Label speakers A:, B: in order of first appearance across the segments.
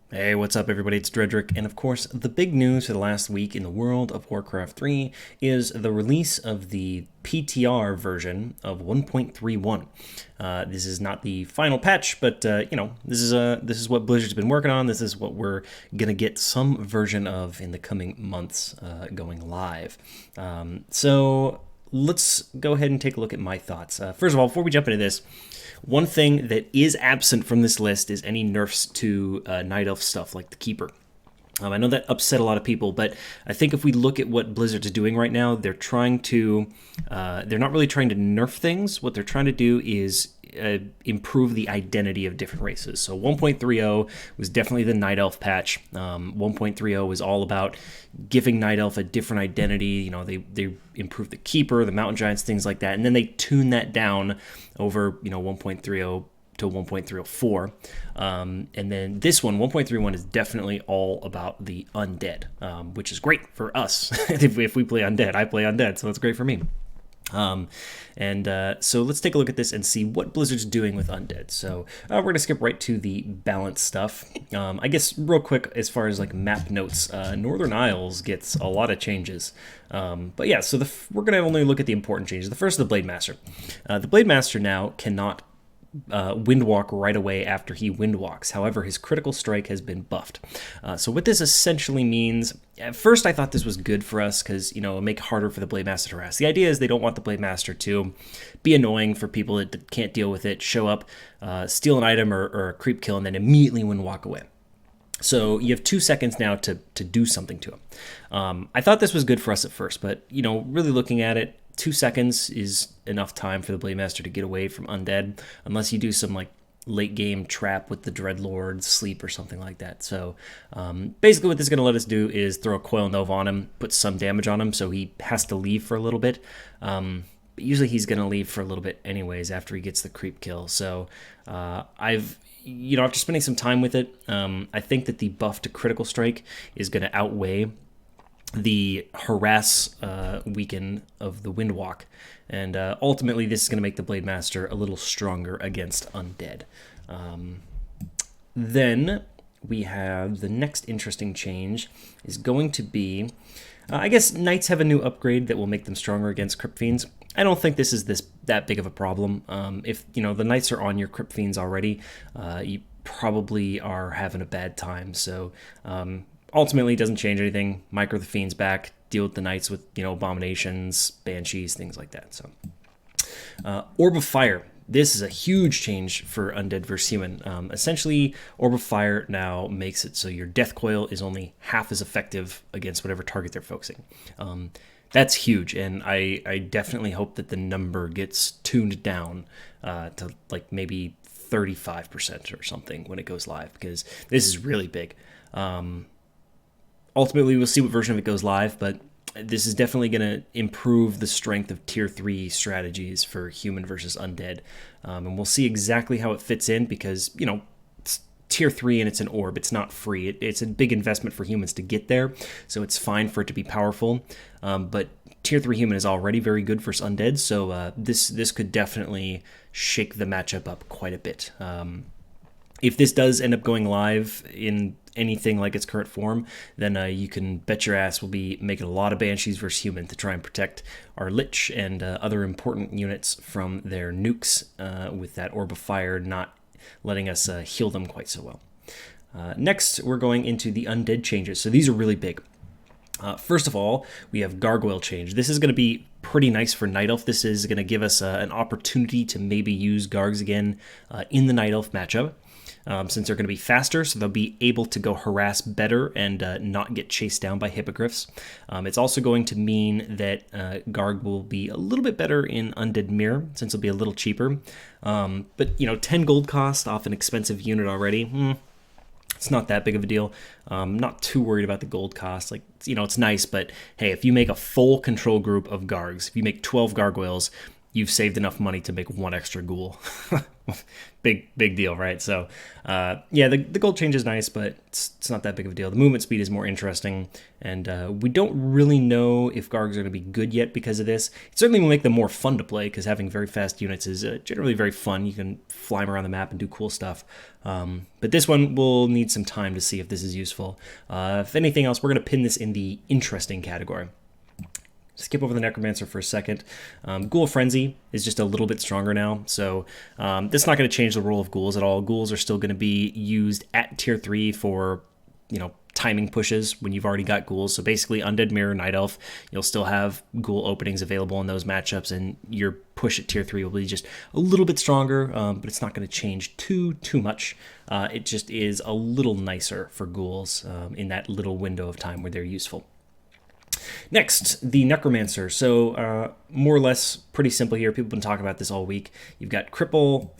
A: Hey, what's up, everybody? It's Dredrick, and of course, the big news for the last week in the world of Warcraft 3 is the release of the PTR version of 1.31. This is not the final patch, but this is what Blizzard's been working on. This is what we're gonna get some version of in the coming months, going live. So let's go ahead and take a look at my thoughts. First of all, before we jump into this, one thing that is absent from this list is any nerfs to Night Elf stuff like the Keeper. I know that upset a lot of people, but I think if we look at what Blizzard's doing right now, they're not really trying to nerf things. What they're trying to do is improve the identity of different races. So 1.30 was definitely the Night Elf patch. 1.30 was all about giving Night Elf a different identity. You know, they improved the Keeper, the Mountain Giants, things like that, and then they tuned that down over 1.30 to 1.304. And then this one, 1.31, is definitely all about the undead, which is great for us. if we play undead, I play undead, so it's great for me. So let's take a look at this and see what Blizzard's doing with undead. So we're going to skip right to the balance stuff. I guess real quick, as far as like map notes, Northern Isles gets a lot of changes. But yeah, so we're going to only look at the important changes. The first is the Blade Master. The Blade Master now cannot windwalk right away after he windwalks. However, his critical strike has been buffed. So what this essentially means, at first I thought this was good for us because, it'll make it harder for the Blade Master to harass. The idea is they don't want the Blade Master to be annoying for people that can't deal with it, show up, steal an item or a creep kill, and then immediately windwalk away. So you have 2 seconds now to do something to him. I thought this was good for us at first, but, really looking at it, 2 seconds is enough time for the Blade Master to get away from undead, unless you do some like late game trap with the Dreadlord, sleep, or something like that. So basically what this is going to let us do is throw a Coil Nova on him, put some damage on him, so he has to leave for a little bit. But usually he's going to leave for a little bit anyways after he gets the creep kill. So after spending some time with it, I think that the buff to critical strike is going to outweigh the harass weaken of the Windwalk, and ultimately this is going to make the Blade Master a little stronger against undead. Then we have the next interesting change is going to be, I guess Knights have a new upgrade that will make them stronger against Crypt Fiends. I don't think this is that big of a problem. If the Knights are on your Crypt Fiends already, you probably are having a bad time. So ultimately, it doesn't change anything. Micro the Fiends back, deal with the Knights with Abominations, Banshees, things like that. So Orb of Fire. This is a huge change for Undead versus Human. Essentially, Orb of Fire now makes it so your Death Coil is only half as effective against whatever target they're focusing. That's huge, and I definitely hope that the number gets tuned down to like maybe 35% or something when it goes live, because this is really big. Ultimately, we'll see what version of it goes live, but this is definitely going to improve the strength of Tier 3 strategies for human versus undead. And we'll see exactly how it fits in because, it's Tier 3 and it's an orb. It's not free. It's a big investment for humans to get there, so it's fine for it to be powerful. But Tier 3 human is already very good versus undead, so this could definitely shake the matchup up quite a bit. If this does end up going live in anything like its current form, then you can bet your ass we'll be making a lot of Banshees versus Human to try and protect our Lich and other important units from their nukes, with that Orb of Fire not letting us heal them quite so well. Next, we're going into the undead changes. So these are really big. First of all, we have Gargoyle change. This is going to be pretty nice for Night Elf. This is going to give us an opportunity to maybe use Gargs again in the Night Elf matchup. Since they're going to be faster, so they'll be able to go harass better and not get chased down by hippogriffs. It's also going to mean that Garg will be a little bit better in Undead Mirror, since it'll be a little cheaper. But 10 gold cost off an expensive unit already, it's not that big of a deal. Not too worried about the gold cost. It's nice, but hey, if you make a full control group of Gargs, if you make 12 Gargoyles, you've saved enough money to make one extra ghoul. big deal, right? So yeah, the gold change is nice, but it's not that big of a deal. The movement speed is more interesting, and we don't really know if Gargs are going to be good yet because of this. It certainly will make them more fun to play, because having very fast units is generally very fun. You can fly them around the map and do cool stuff. But this one will need some time to see if this is useful. If anything else, we're going to pin this in the interesting category. Skip over the Necromancer for a second. Ghoul Frenzy is just a little bit stronger now, so this is not going to change the role of ghouls at all. Ghouls are still going to be used at tier 3 for, timing pushes when you've already got ghouls. So basically, Undead Mirror, Night Elf, you'll still have ghoul openings available in those matchups, and your push at tier 3 will be just a little bit stronger, but it's not going to change too much. It just is a little nicer for ghouls in that little window of time where they're useful. Next, the Necromancer. So more or less pretty simple here. People have been talking about this all week. You've got Cripple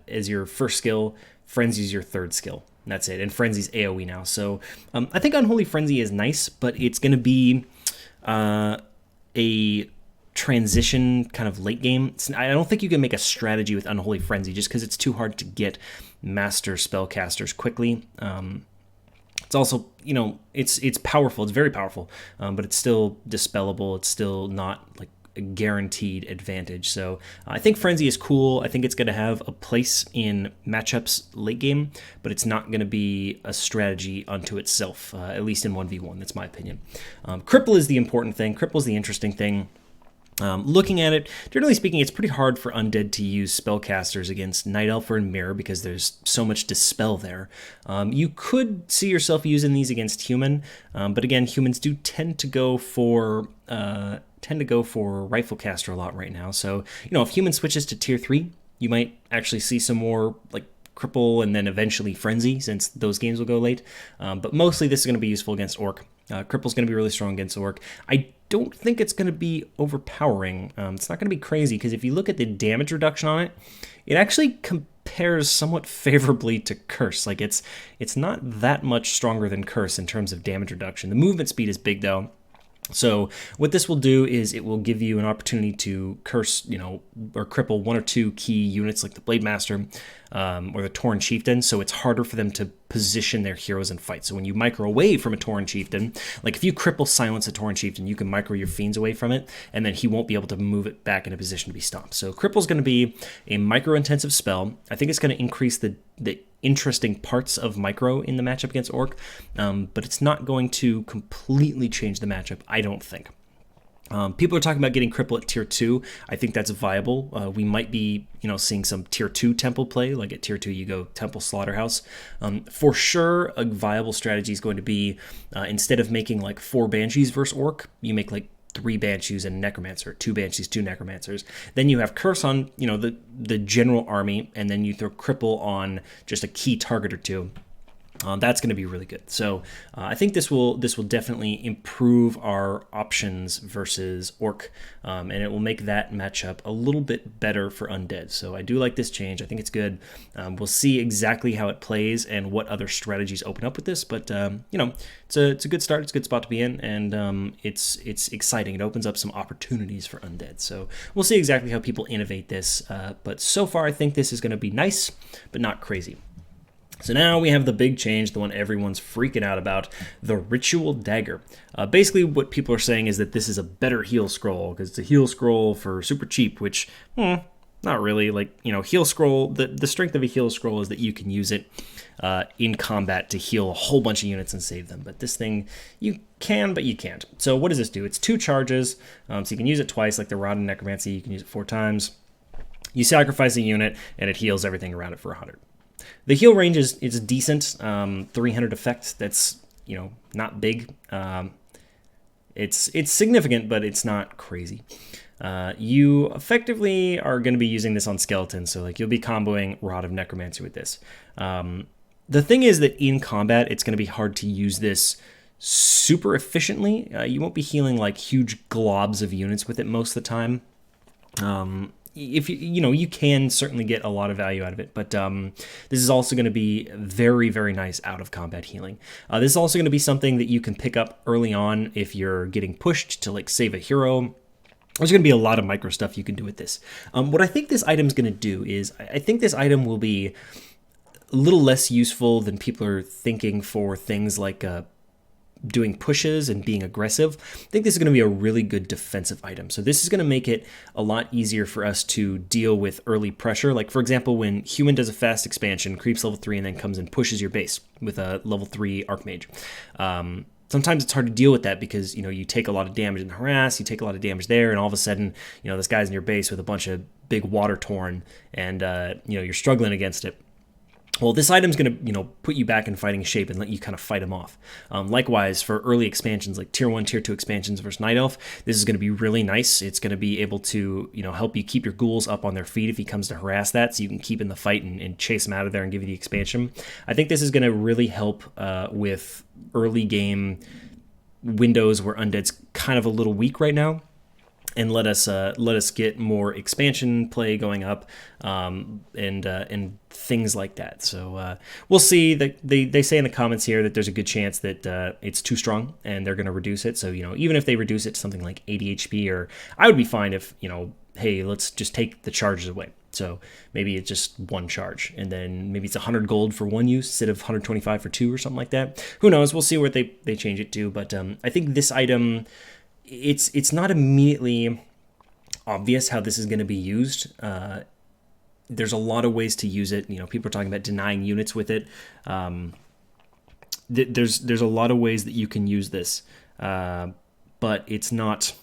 A: as your first skill. Frenzy is your third skill. And that's it. And Frenzy's AoE now. So I think Unholy Frenzy is nice, but it's going to be a transition kind of late game. I don't think you can make a strategy with Unholy Frenzy just because it's too hard to get master spellcasters quickly. It's also, it's powerful. It's very powerful, but it's still dispellable. It's still not like a guaranteed advantage. So I think Frenzy is cool. I think it's going to have a place in matchups late game, but it's not going to be a strategy unto itself, at least in 1v1. That's my opinion. Cripple is the important thing. Cripple is the interesting thing. Looking at it, generally speaking, it's pretty hard for Undead to use spellcasters against Night Elf and Mirror because there's so much dispel there. You could see yourself using these against Human, but again, humans do tend to go for Riflecaster a lot right now. So, if Human switches to tier 3, you might actually see some more like Cripple and then eventually Frenzy, since those games will go late. But mostly this is going to be useful against Orc. Cripple's going to be really strong against Orc. I don't think it's going to be overpowering. It's not going to be crazy, because if you look at the damage reduction on it, it actually compares somewhat favorably to Curse. Like it's not that much stronger than Curse in terms of damage reduction. The movement speed is big though. So what this will do is it will give you an opportunity to curse, or cripple one or two key units like the Blade Master or the Tauren Chieftain, so it's harder for them to position their heroes in fight. So when you micro away from a Tauren Chieftain, like if you cripple silence a Tauren Chieftain, you can micro your fiends away from it, and then he won't be able to move it back in a position to be stomped. So cripple's going to be a micro-intensive spell. I think it's going to increase the interesting parts of micro in the matchup against Orc, but it's not going to completely change the matchup, I don't think. People are talking about getting cripple at tier 2. I think that's viable. We might be, seeing some tier 2 temple play. Like at tier 2, you go temple slaughterhouse. For sure, a viable strategy is going to be instead of making like 4 banshees versus Orc, you make like 3 banshees and necromancer, 2 banshees, 2 necromancers. Then you have curse on, the general army, and then you throw cripple on just a key target or 2. That's going to be really good. So I think this will definitely improve our options versus Orc, and it will make that matchup a little bit better for Undead. So I do like this change. I think it's good. We'll see exactly how it plays and what other strategies open up with this. But it's a good start. It's a good spot to be in, and it's exciting. It opens up some opportunities for Undead. So we'll see exactly how people innovate this. But so far, I think this is going to be nice, but not crazy. So now we have the big change, the one everyone's freaking out about, the Ritual Dagger. Basically what people are saying is that this is a better heal scroll, because it's a heal scroll for super cheap, which, not really. Like, heal scroll, the strength of a heal scroll is that you can use it in combat to heal a whole bunch of units and save them. But this thing, you can, but you can't. So what does this do? It's 2 charges, so you can use it twice, like the Rod and Necromancy, you can use it 4 times. You sacrifice a unit, and it heals everything around it for 100. The heal range is decent, 300 effect. That's not big. It's significant, but it's not crazy. You effectively are going to be using this on skeletons, so like you'll be comboing Rod of Necromancy with this. The thing is that in combat, it's going to be hard to use this super efficiently. You won't be healing like huge globs of units with it most of the time. If you can certainly get a lot of value out of it, but this is also going to be very, very nice out of combat healing. This is also going to be something that you can pick up early on if you're getting pushed to like save a hero, There's going to be a lot of micro stuff you can do with this. What I think this item is going to do is I think this item will be a little less useful than people are thinking for things like doing pushes and being aggressive. I think this is going to be a really good defensive item. So this is going to make it a lot easier for us to deal with early pressure. Like, for example, when Human does a fast expansion, creeps level 3, and then comes and pushes your base with a level 3 Archmage. Sometimes it's hard to deal with that because, you take a lot of damage in harass, you take a lot of damage there, and all of a sudden, this guy's in your base with a bunch of big water torn, and, you're struggling against it. Well, this item's going to, put you back in fighting shape and let you kind of fight him off. Likewise, for early expansions like Tier 1, Tier 2 expansions versus Night Elf, this is going to be really nice. It's going to be able to, help you keep your ghouls up on their feet if he comes to harass that, so you can keep in the fight and chase him out of there and give you the expansion. I think this is going to really help with early game windows where Undead's kind of a little weak right now, and let us get more expansion play going up, and things like that. So we'll see. That they say in the comments here that there's a good chance that it's too strong and they're going to reduce it. So even if they reduce it to something like 80 HP, or I would be fine if hey, let's just take the charges away. So maybe it's just one charge, and then maybe it's 100 gold for one use instead of 125 for two or something like that. Who knows? We'll see what they change it to. But I think this item, it's not immediately obvious how this is going to be used. There's a lot of ways to use it. People are talking about denying units with it. There's a lot of ways that you can use this, but it's not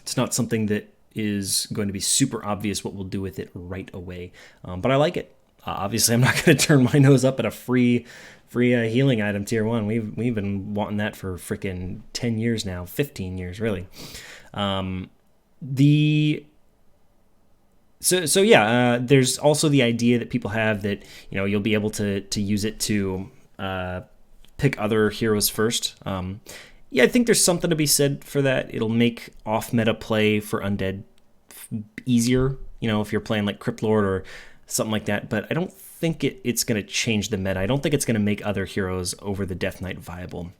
A: something that is going to be super obvious what we'll do with it right away. But I like it. Obviously, I'm not going to turn my nose up at a free healing item tier 1. We've been wanting that for freaking 10 years now, 15 years really. There's also the idea that people have that you'll be able to use it to pick other heroes first. I think there's something to be said for that. It'll make off-meta play for Undead easier, if you're playing like Crypt Lord or something like that. But I don't think it's going to change the meta. I don't think it's going to make other heroes over the Death Knight viable.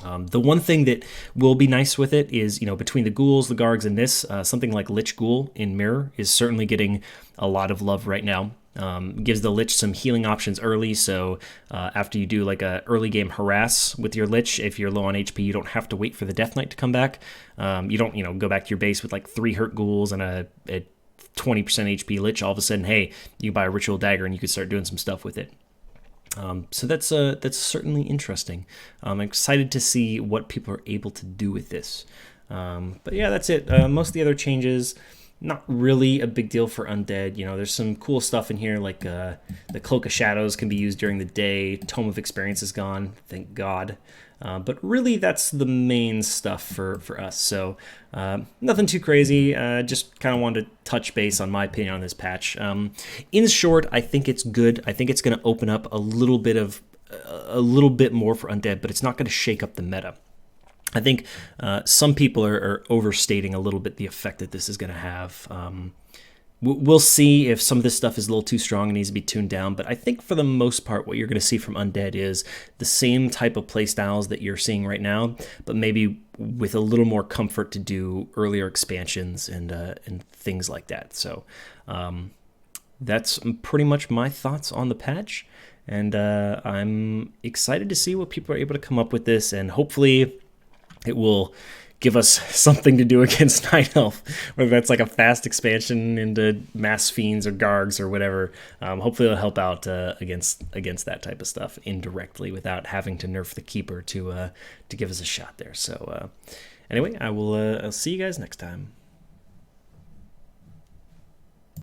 A: The one thing that will be nice with it is, between the ghouls, the gargs, and this, something like Lich Ghoul in Mirror is certainly getting a lot of love right now. Gives the Lich some healing options early, so after you do like a early game harass with your Lich, if you're low on HP, you don't have to wait for the Death Knight to come back. You don't, go back to your base with like 3 hurt ghouls and a 20% HP Lich. All of a sudden, hey, you buy a Ritual Dagger and you could start doing some stuff with it. So that's certainly interesting. I'm excited to see what people are able to do with this. But yeah, that's it. Most of the other changes, not really a big deal for Undead. There's some cool stuff in here, like the Cloak of Shadows can be used during the day. Tome of Experience is gone, thank God. But really, that's the main stuff for us. So nothing too crazy. Just kind of wanted to touch base on my opinion on this patch. In short, I think it's good. I think it's going to open up a little bit more for Undead, but it's not going to shake up the meta. I think some people are overstating a little bit the effect that this is going to have. We'll see if some of this stuff is a little too strong and needs to be tuned down, but I think for the most part what you're going to see from Undead is the same type of playstyles that you're seeing right now, but maybe with a little more comfort to do earlier expansions and things like that. So that's pretty much my thoughts on the patch, and I'm excited to see what people are able to come up with this, and hopefully it will give us something to do against Night Elf, whether that's like a fast expansion into Mass Fiends or Gargs or whatever. Hopefully it'll help out against that type of stuff indirectly without having to nerf the Keeper to give us a shot there. So anyway, I'll see you guys next time.